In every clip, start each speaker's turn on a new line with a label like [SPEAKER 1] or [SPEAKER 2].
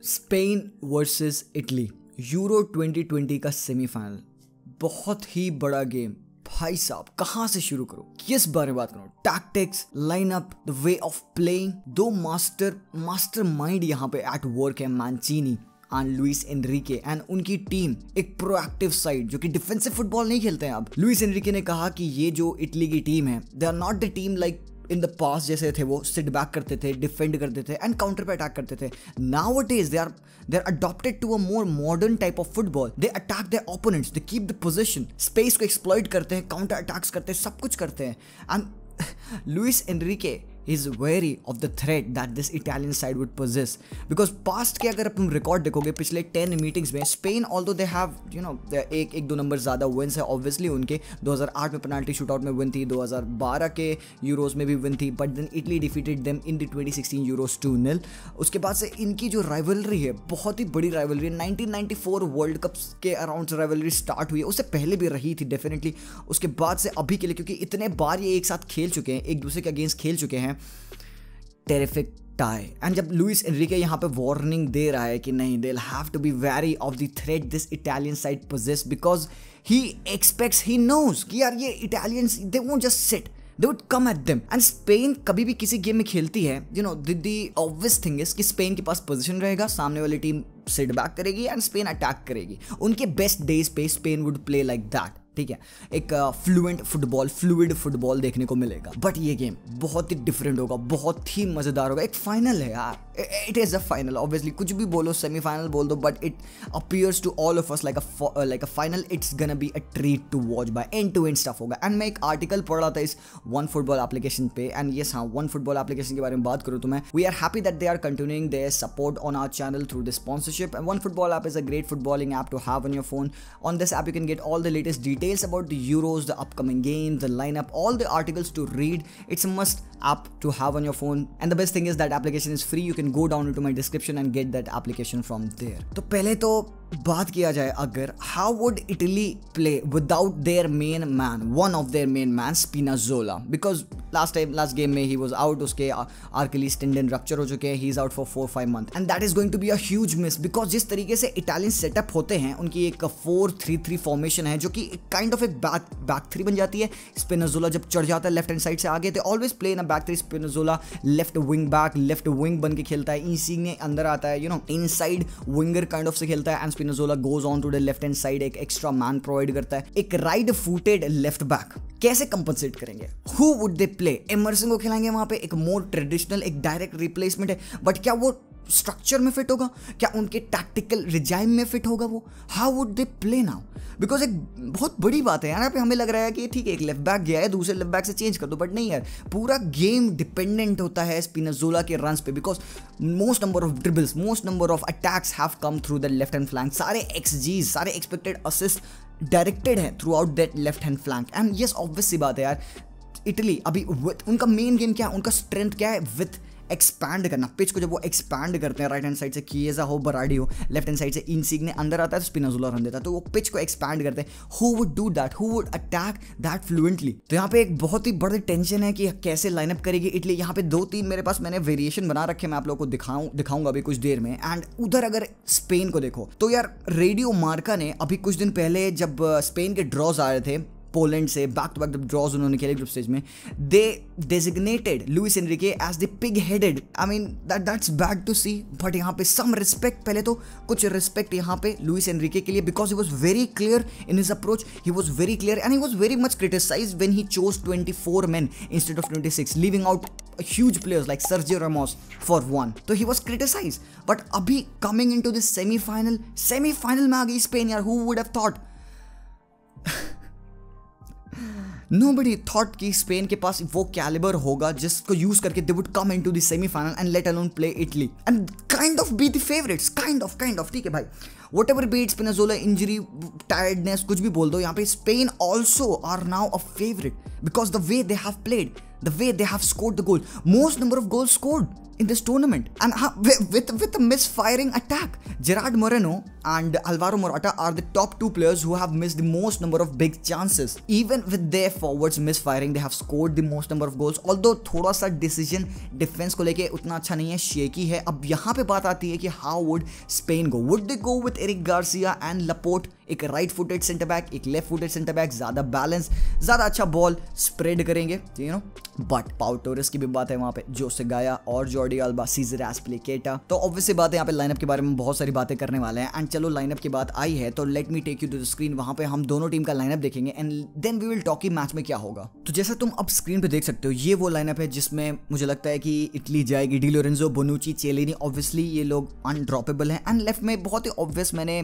[SPEAKER 1] Spain versus Italy euro 2020 का semifinal, बहुत ही बड़ा गेम। भाई साहब कहाँ से शुरू करो, किस बारे में बात करो? Tactics, lineup, the way of playing, दो मास्टर माइंड यहाँ पे एट वर्क है, मैंचीनी एंड लुइस एनरिके एंड उनकी टीम एक प्रोएक्टिव साइड जो कि डिफेंसिव फुटबॉल नहीं खेलते हैं। अब लुइस एनरिके ने कहा कि ये जो इटली की टीम है, they are not the team like in the past जैसे थे, वो सिट बैक करते थे, डिफेंड करते थे एंड काउंटर पे अटैक करते थे। Nowadays they are adopted to a more modern type of football. They attack their opponents, they keep the position, space को एक्सप्लॉइट करते हैं, काउंटर अटैक्स करते हैं, सब कुछ करते हैं। And Luis Enrique is wary of the threat that this Italian side would possess because past के अगर तुम रिकॉर्ड देखोगे पिछले 10 मीटिंग्स में, स्पेन although they have एक दो नंबर ज़्यादा विंस है ऑब्वियसली उनके। 2008 में पेनाल्टी शूटआउट में विन थी, 2012 के यूरोज में भी विन थी, but then Italy defeated them in the 2016 Euros 2-0। उसके बाद से इनकी जो राइवलरी है, बहुत ही बड़ी राइवलरी है। 1994 वर्ल्ड कप के अराउंड राइवलरी स्टार्ट हुई है, उससे पहले भी रही थी डेफिनेटली। उसके बाद से अभी के लिए, क्योंकि इतने बार ये एक साथ खेल चुके हैं, एक दूसरे के अगेंस्ट खेल चुके हैं, टेरिफिक टाई। एंड जब लुइस एनरिके यहाँ पे वार्निंग दे रहा है कि नहीं, they will have to be very of the threat this Italian side poses, because he expects, he knows कि यार ये Italians they won't just sit, they would come at them। and Spain कभी भी किसी गेम में खेलती है, the obvious thing is कि स्पेन के पास पोजीशन रहेगा, सामने वाली टीम सिट बैक करेगी एंड स्पेन अटैक करेगी। उनके बेस्ट डेज पे Spain would play like that, ठीक है, एक फ्लूइड फुटबॉल देखने को मिलेगा। बट ये गेम बहुत ही डिफरेंट होगा, बहुत ही मजेदार होगा। एक फाइनल है यार, it is a final. Obviously कुछ भी बोलो, सेमीफाइनल बोल दो, but it appears to all of us like a final. It's gonna be a treat to watch by and to end stuff होगा। एंड मैं एक आर्टिकल पढ़ रहा था इस वन फुटबॉल एप्लीकेशन पे, एंड यस हाँ, वन फुटबॉल एप्लीकेशन के बारे में बात करूँ तो मैं, we are happy that they are continuing there support on our channel through the sponsorship. And one football app is a great footballing app to have on your phone. On this app you can get all the latest details about the Euros, the upcoming games, the lineup, all the articles to read. It's a must app to have on your phone, and the best thing is that application is free. You can go down into my description and get that application from there. तो पहले तो बात किया जाए, अगर how would Italy play without their main man, one of their main man, Spinazzola, because last game में he was out, उसके Achilles tendon rupture हो चुके हैं, he is out for 4-5 months, and that is going to be a huge miss because जिस तरीके से Italian setup होते हैं, उनकी एक 4-3-3 फॉर्मेशन है जो कि काइंड ऑफ एक बैक 3 बन जाती है। स्पिनाजोला जब चढ़ जाता है लेफ्ट हैंड साइड से आगे, they always play in a back 3। Spinazzola left wing बन के खेलता है, इंसिग्ने अंदर आता है, इनसाइड विंगर काइंड ऑफ से खेलता है, and Spinazzola goes on to the left hand side, एक एक्स्ट्रा मैन प्रोवाइड करता है। एक राइट फुटेड लेफ्ट बैक कैसे कंपनसेट करेंगे? Who would they play? Emerson को खिलाएंगे वहां पे, एक मोर ट्रेडिशनल, एक डायरेक्ट रिप्लेसमेंट है, बट क्या वो स्ट्रक्चर में फिट होगा? क्या उनके टैक्टिकल रिजाइम में फिट होगा वो? How would they play now? Because एक बहुत बड़ी बात है यार, यहाँ पे हमें लग रहा है कि ठीक है एक लेफ्ट बैक गया है, दूसरे लेफ्ट बैक से चेंज कर दो, बट नहीं यार, पूरा गेम डिपेंडेंट होता है स्पिनाजोला के रन्स पे, because most number of dribbles, most number of attacks have come through the left hand flank. सारे एक्सजीज, सारे एक्सपेक्टेड असिस्ट डायरेक्टेड है throughout that left hand flank. And yes obvious सी बात है यार, इटली अभी उनका मेन गेम क्या है, उनका स्ट्रेंथ क्या है? विथ एक्सपैंड करना पिच को। जब वो एक्सपैंड करते हैं, राइट हैंड साइड से किएजा हो, बराडी हो, लेफ्ट हैंड साइड से इनसिग्ने अंदर आता है तो स्पिनाजोला रन देता है, तो वो पिच को एक्सपैंड करते हैं। Who would do that? Who would attack that fluently? तो यहाँ पे एक बहुत ही बड़ी टेंशन है कि कैसे लाइनअप करेगी इटली। यहाँ पे 2-3 मेरे पास मैंने वेरिएशन बना रखे, मैं आप लोगों को दिखाऊंगा अभी कुछ देर में। एंड उधर अगर स्पेन को देखो तो यार, रेडियो मार्का ने अभी कुछ दिन पहले जब स्पेन के ड्रॉज आ रहे थे पोलैंड से, बैक टू बैक ड्रॉज उन्होंने खेले ग्रुप स्टेज में, they designated Luis Enrique as the pig headed. I mean that's bad to see, but यहाँ पे सम रिस्पेक्ट, पहले तो कुछ रिस्पेक्ट यहाँ पे लुइस एनरिके के लिए, because he was very clear in his approach, he was very clear and he was very much criticised when he chose 24 men instead of 26, leaving out huge players like Sergio Ramos for one. तो he was criticized, but अभी coming into this semi-final में आ गई Spain यार। who would have thought? Nobody thought कि Spain के पास वो calibre होगा जिसको यूज करके they would come into the semi-final and let alone play Italy and kind of be the favorites, kind of ठीक है भाई, whatever be it, Spinazzola injury, tiredness, कुछ भी बोल दो, यहाँ पे Spain also are now a favorite because the way they have played, the way they have scored the goal, most number of goals scored in this tournament, and with a misfiring attack. Gerard Moreno and Alvaro Morata are the top two players who have missed the most number of big chances. Even with their forwards misfiring, they have scored the most number of goals. Although थोड़ा सा decision defence को लेके उतना अच्छा नहीं है, shaky है. अब यहाँ पे बात आती है कि how would Spain go? Would they go with Eric Garcia and Laporte, एक राइट फुटेड सेंटर बैक, एक लेफ्ट फुटेड सेंटर बैक, ज्यादा बैलेंस, ज्यादा अच्छा बॉल स्प्रेड करेंगे, you know. But Pau Torres की भी बात है वहां पे, जोसे गाया और जॉर्डी अल्बा, सीजर एस्प्लिकेटा. तो ऑब्वियसली बात है, यहाँ पे लाइनअप के बारे में बहुत सारी बातें करने वाले हैं. एंड चलो लाइनअप की बात आई है तो let me take you to the screen. वहां पे हम दोनों टीम का लाइनअप देखेंगे and then we will talk कि मैच में क्या होगा. तो जैसा तुम अब स्क्रीन पे देख सकते हो, ये वो लाइनअप है जिसमें मुझे लगता है कि इटली जाएगी. डी लोरेंजो, बोनुची, चिएलिनी, ऑब्वियसली ये लोग अनड्रॉपेबल हैं. एंड लेफ्ट में बहुत ही ऑब्वियस मैंने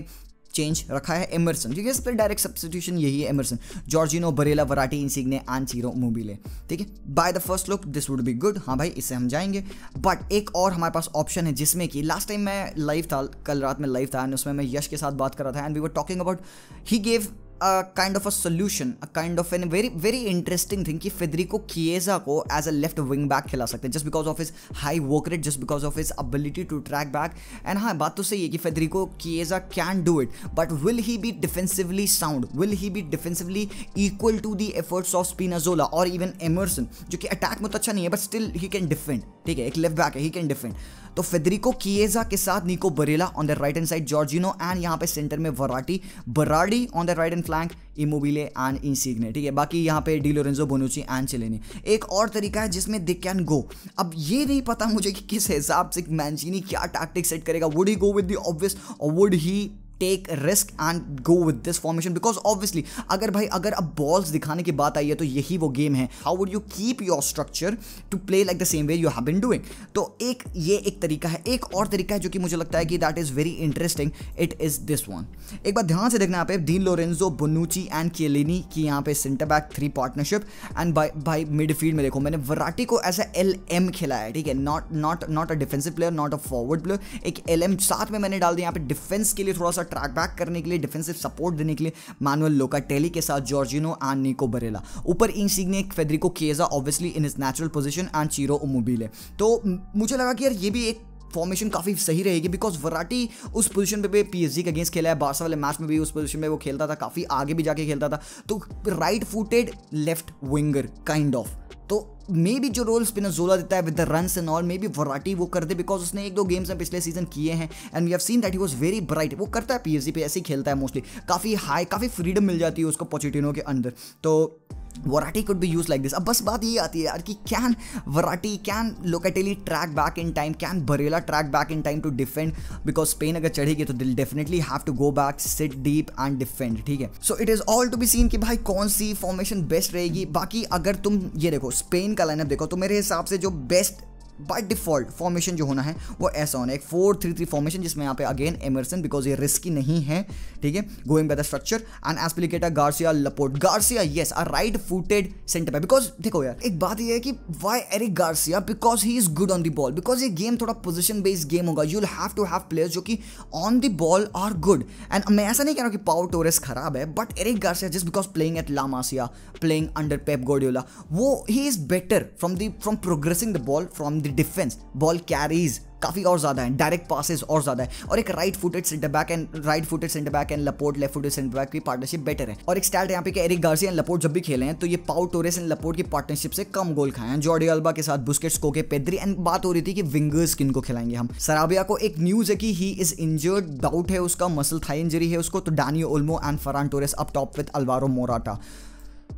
[SPEAKER 1] चेंज रखा है एमरसन, क्योंकि इस पर डायरेक्ट सब्स्टिट्यूशन यही है. Emerson, Jorginho, Barella, Verratti, Insigne and Ciro Immobile. ठीक है, by the first look this would be good. हाँ भाई, इससे हम जाएंगे. बट एक और हमारे पास ऑप्शन है जिसमें कि लास्ट टाइम मैं लाइव था, कल रात में लाइव था, एंड उसमें मैं यश के साथ बात कर रहा था and we were talking about, he gave a kind of a solution, a kind of a very interesting thing कि फेडरिको किएजा को as a left wing back खिला सकते हैं just because of his high work rate, just because of his ability to track back. and हाँ, बात तो सही है कि Federico किएजा can do it, but will he be defensively sound? Will he be defensively equal to the efforts of Spinazzola or even Emerson, जो कि attack में तो अच्छा नहीं है but still he can defend. ठीक है, एक लेफ्ट बैक है, he can defend. तो फेडरिको किएजा के साथ Nico Barella on the right hand side, Jorginho and यहाँ पे सेंटर में Verratti, Berardi on the right hand flank, Immobile and Insigne. ठीक है, बाकी यहाँ पे Di Lorenzo, Bonucci and Chiellini. एक और तरीका है जिसमें दे कैन गो. अब ये नहीं पता मुझे कि किस हिसाब से मैंचिनी क्या टैक्टिक सेट करेगा. Would he go with the obvious और would he take risk and go with this formation? Because obviously अगर अब बॉल्स दिखाने की बात आई है तो यही वो गेम है. How would you keep your structure to play like the same way you have been doing? तो ये एक तरीका है. एक और तरीका है जो कि मुझे लगता है कि that is very interesting. It is this one. एक बार ध्यान से देखना यहाँ पे, Di Lorenzo, Bonucci and Chiellini की यहाँ पे centre back 3 partnership. And by midfield में देखो, मैंने वराटी को एज अ LM खिलाया है. ठीक है, not a defensive player, not a forward player, एक LM साथ में मैंने डाल दिया यहाँ पे डिफेंस के लिए, थोड़ा सा ट्रैक बैक करने के लिए, डिफेंसिव सपोर्ट देने के लिए. मैनुअल लोकाटेली के साथ जॉर्जिनो एंड निको बरेला, ऊपर Insigne, Federico Chiesa obviously in his natural position and Ciro Immobile. तो मुझे लगा कि यार ये भी एक फॉर्मेशन काफ़ी सही रहेगी बिकॉज वराटी उस पोजीशन पे PSG के अगेंस्ट खेला है, बारसा वाले मैच में भी उस पोजीशन में वो खेलता था, काफ़ी आगे भी जाके खेलता था. तो right footed left winger kind of. तो मे बी जो रोल स्पिनज़ोला देता है with the runs and all, maybe Verratti वो कर दे बिकॉज उसने 1-2 गेम्स में पिछले सीजन किए हैं and we have seen that he was very bright. वो करता है PSG पे ऐसे ही खेलता है मोस्टली, काफ़ी हाई, काफ़ी फ्रीडम मिल जाती है उसको पोचेटिनो के अंदर. तो Verratti could be use like this. अब बस बात ये आती है यार कि can Verratti, can Locatelli track back in time, can Barella track back in time to defend? Because Spain अगर चढ़ेगी तो they'll definitely have to go back, sit deep and defend. ठीक है, so it is all to be seen कि भाई कौन सी formation best रहेगी. बाकी अगर तुम ये देखो स्पेन का लाइनअप देखो तो मेरे हिसाब से जो बेस्ट बाय डिफॉल्ट फॉर्मेशन जो होना है वो ऐसा होना है, एक 4-3-3 फॉर्मेशन जिसमें यहाँ पे अगेन एमरसन, बिकॉज ये रिस्की नहीं है. ठीक है, going by the structure and Azpilicueta, Garcia, Laporte. Garcia yes, a right footed centre back. Because देखो यार, एक बात ये है कि why Eric Garcia? Because he is good on the ball. Because ये गेम थोड़ा पोजिशन बेस्ड गेम होगा. You will have to have players जो कि on the ball are good. And मैं ऐसा नहीं कह रहा हूँ कि पाउ टोरेस खराब है, but Eric Garcia just because playing at La Masia, playing under Pep Guardiola, वो he is better from progressing the ball from the defence. Ball carries काफ़ी और ज़्यादा है, डायरेक्ट पासेस और ज़्यादा है, और एक right footed centre back and Laporte left footed centre back की पार्टनरशिप बेटर है. और एक स्टैट यहाँ पे कि एरिक गार्सिया एंड लपोर्ट जब भी खेले हैं तो ये पाउ टोरेस एंड लपोर्ट की पार्टनरशिप से कम गोल खाए हैं. जॉर्डी अल्बा के साथ बुस्केट्स, कोके, पेद्री. एंड बात हो रही थी कि विंगर्स किन को खिलाएंगे हम. सराबिया को एक न्यूज़ है कि ही इज इंजर्ड, डाउट है उसका, मसल थाई इंजरी है उसको. तो Dani Olmo and Ferran Torres up top with Alvaro Morata.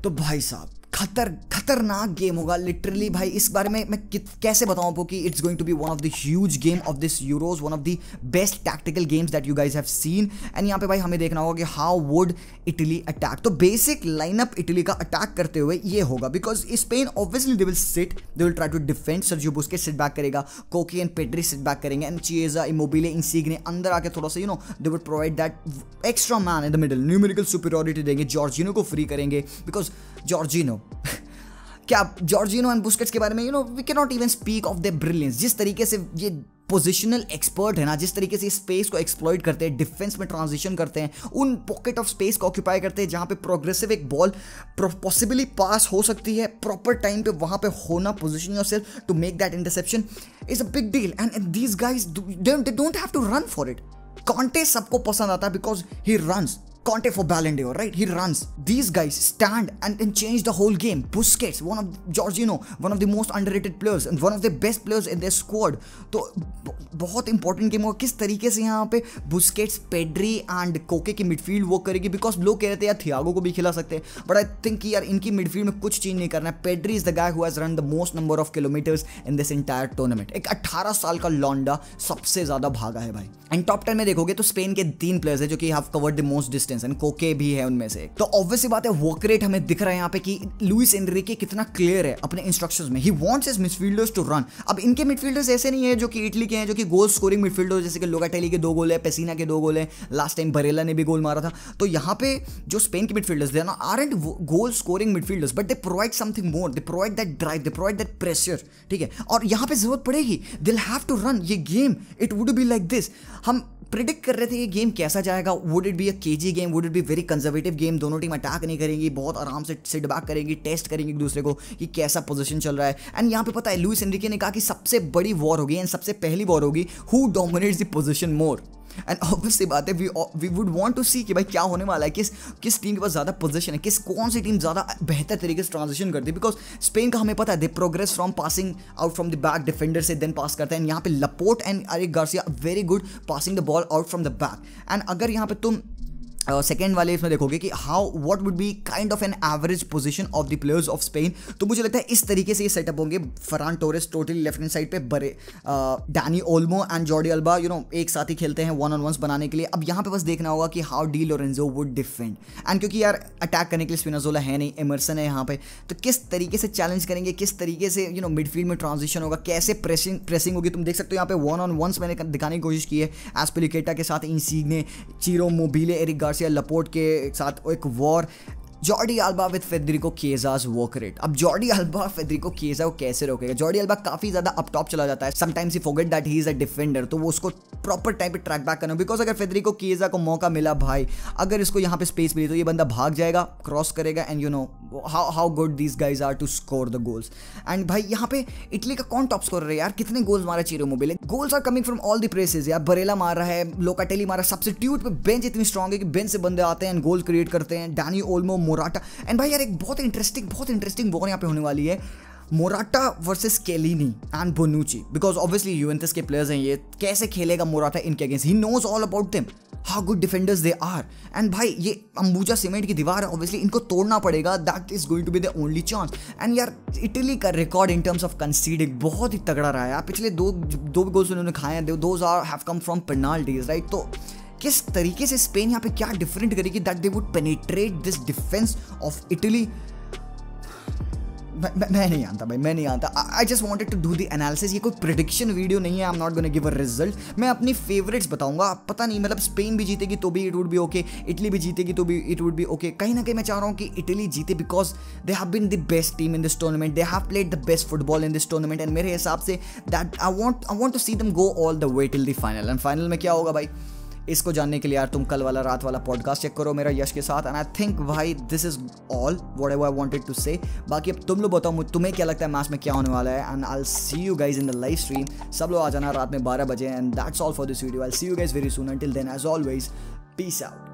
[SPEAKER 1] तो भाई साहब खतरनाक गेम होगा लिटरली. भाई इस बारे में मैं कैसे बताऊं आपको कि it's going to be one of the huge game of this Euros, one of the best tactical games that you guys have seen. And यहाँ पे भाई हमें देखना होगा कि हाउ वुड इटली अटैक. तो बेसिक लाइनअप इटली का attack करते हुए ये होगा, because Spain obviously they will sit, they will try to defend. Sergio Busquets sit back करेगा, Koke and Pedri sit back करेंगे, एंड चिएजा, इमोबिले, इंसिग्ने अंदर आके थोड़ा सा they would provide that extra man in the middle, numerical superiority देंगे. Jorginho को free करेंगे बिकॉज जॉर्जिनो क्या जॉर्जिनो एंड बुस्केट्स के बारे में we can not even speak of their brilliance. जिस तरीके से ये पोजिशनल एक्सपर्ट है ना, जिस तरीके से स्पेस को एक्सप्लॉइट करते हैं, डिफेंस में ट्रांजिशन करते हैं, उन पॉकेट ऑफ स्पेस को ऑक्यूपाई करते हैं जहां पे प्रोग्रेसिव एक बॉल पॉसिबली पास हो सकती है, प्रॉपर टाइम पे वहां पे होना, position yourself to make that interception is a big deal. And these guys they don't have to run for it. Conte सबको पसंद आता है because he runs. Conte for Ballon d'Or, right? He runs. These guys stand and change the whole game. Busquets, one of Jorginho, one of the most underrated players and one of the best players in their squad. तो बहुत important game होगा किस तरीके से यहाँ पे Busquets, Pedri and कोके की मिडफील्ड वो करेगी, बिकॉज लोग कह रहे थे यार थियागो को भी खिला सकते हैं, बट आई थिंक यार इनकी मिडफील्ड में कुछ चेंज नहीं करना है। Pedri is the guy who has run the most number of kilometres in this entire tournament. एक 18 साल का लौंडा सबसे ज्यादा भागा है भाई। एंड टॉप 10 में देखोगे तो स्पेन के 3 प्लेयर्स है जो कि have covered the most distance, and कोके भी है उनमें से। तो ऑब्वियस बात है वर्क रेट हमें दिख रहा है यहाँ पे कि लुइस एनरिके कितना क्लियर है अपने इंस्ट्रक्शंस में। He wants his midfielders to run. अब इनके मिडफील्डर्स ऐसे नहीं है जो कि इटली के हैं, जो कि गोल स्कोरिंग मिडफील्डर, जैसे कि लोकाटेली के 2 गोल है, पेसिना के 2 गोल है, लास्ट टाइम बरेला ने भी गोल मारा था। तो यहाँ पे जो स्पेन के मिडफील्डर्स दे ना aren't goal scoring midfielders, but they provide something more, they provide that drive, they provide that pressure, ठीक है। और यहाँ पे जरूरत पड़ेगी, they will have to run. ये game it would be like this. हम प्रिडिक्ट कर रहे थे ये गेम कैसा जाएगा, would it be a cagey game, would it be very conservative game, दोनों टीम अटैक नहीं करेंगी, बहुत आराम से सिट बैक करेंगी, टेस्ट करेंगे एक दूसरे को कि कैसा पोजीशन चल रहा है। एंड यहाँ पे पता है लुइस एनरिके ने कहा कि सबसे बड़ी वॉर होगी एंड सबसे पहली वॉर होगी who dominates the position more. And obviously बात है वी वुड वांट टू सी कि भाई क्या होने वाला है, किस टीम के पास ज़्यादा पोजीशन है, कौन सी टीम ज़्यादा बेहतर तरीके से ट्रांजिशन करती है। बिकॉज स्पेन का हमें पता है they progress from passing out from the back, defender से देन पास करते हैं। यहाँ पे Laporte and Eric Garcia very good passing the ball out from the back. And अगर यहाँ पे तुम सेकेंड वाले इसमें देखोगे कि how what would be kind of an average position of the players of Spain, तो मुझे लगता है इस तरीके से ये सेटअप होंगे। Ferran Torres totally left hand side पे, बरे Dani Olmo and Jordi Alba एक साथ ही खेलते हैं 1-on-1s बनाने के लिए। अब यहाँ पे बस देखना होगा कि how D Lorenzo would defend, and क्योंकि यार अटैक करने के लिए स्पिनाजोला है नहीं, एमरसन है यहाँ पे, तो किस तरीके से चैलेंज करेंगे, किस तरीके से मिडफील्ड में ट्रांजिशन होगा, कैसे प्रेसिंग होगी। तुम देख सकते हो यहाँ पे 1-on-1s मैंने दिखाने की कोशिश की है, एस्पिलिकेटा के साथ Insigne, Ciro Immobile, Eric Garcia, Laporte के साथ एक war, Jordi Alba with Federico Chiesa's work rate. अब जॉर्डी अल्बा फेडरिको केजा को कैसे रोकेगा? जॉर्डी अल्बा काफी ज्यादा अप टॉप चला जाता है, sometimes he forget that he is a defender, तो वो उसको प्रॉपर टाइम पे ट्रैक बैक करना। बिकॉज अगर फेडरिको केजा को मौका मिला भाई, अगर इसको यहाँ पे स्पेस मिली तो ये बंदा भाग जाएगा, क्रॉस करेगा, and you know how good these guys are to score the goals. And भाई यहाँ पे इटली का कौन टॉप स्कोरर है यार? कितने गोल्स मारा Ciro Immobile? Goals are coming from all the places यार। बरेला मार रहा है, लोकाटेली मारा, सब्स्टिट्यूट पे बेंच इतनी स्ट्रॉन्ग है कि बेंच से बंदे आते हैं एंड गोल क्रिएट करते हैं। डैनी ओल्मो, मोराटा, एंड भाई यार एक बहुत इंटरेस्टिंग वॉर यहाँ पे होने वाली है, Morata versus Chiellini and Bonucci. Because obviously Juventus के प्लेयर्स हैं ये, कैसे खेलेगा मोराटा इनके against? He knows all about them, how good defenders they are. And भाई ये अंबुजा सीमेंट की दीवार है, ऑब्वियसली इनको तोड़ना पड़ेगा, that is going to be the only chance. And यार इटली का record in terms of conceding बहुत ही तगड़ा रहा है। पिछले दो गोल्स उन्होंने खाए हैं, those are have come from penalties, right? तो किस तरीके से स्पेन यहाँ पे क्या डिफरेंट करेगी that they would penetrate this defence of Italy? मैं नहीं जानता भाई, मैं नहीं जानता। I just wanted to do the analysis. ये कोई प्रेडिक्शन वीडियो नहीं है, I am not gonna give a result. मैं अपनी फेवरेट्स बताऊंगा, पता नहीं मतलब स्पेन भी जीतेगी तो भी it would B okay, Italy भी जीतेगी तो भी इट वुड बी ओके। कहीं ना कहीं मैं चाह रहा हूँ कि इटली जीते because they have been the best team in this tournament, they have played the best football in this tournament, and मेरे हिसाब से that I want to see them go all the way till the final. And final में क्या होगा भाई, इसको जानने के लिए यार तुम कल वाला रात वाला पॉडकास्ट चेक करो मेरा यश के साथ। एंड आई थिंक भाई this is all whatever I wanted to say. बाकी अब तुम लोग बताओ तुम्हें क्या लगता है मैच में क्या होने वाला है, and I will see you guys in the live stream. सब लोग आ जाना रात में 12 बजे, and that's all for this video. I will see you guys very soon. Until then as always peace out.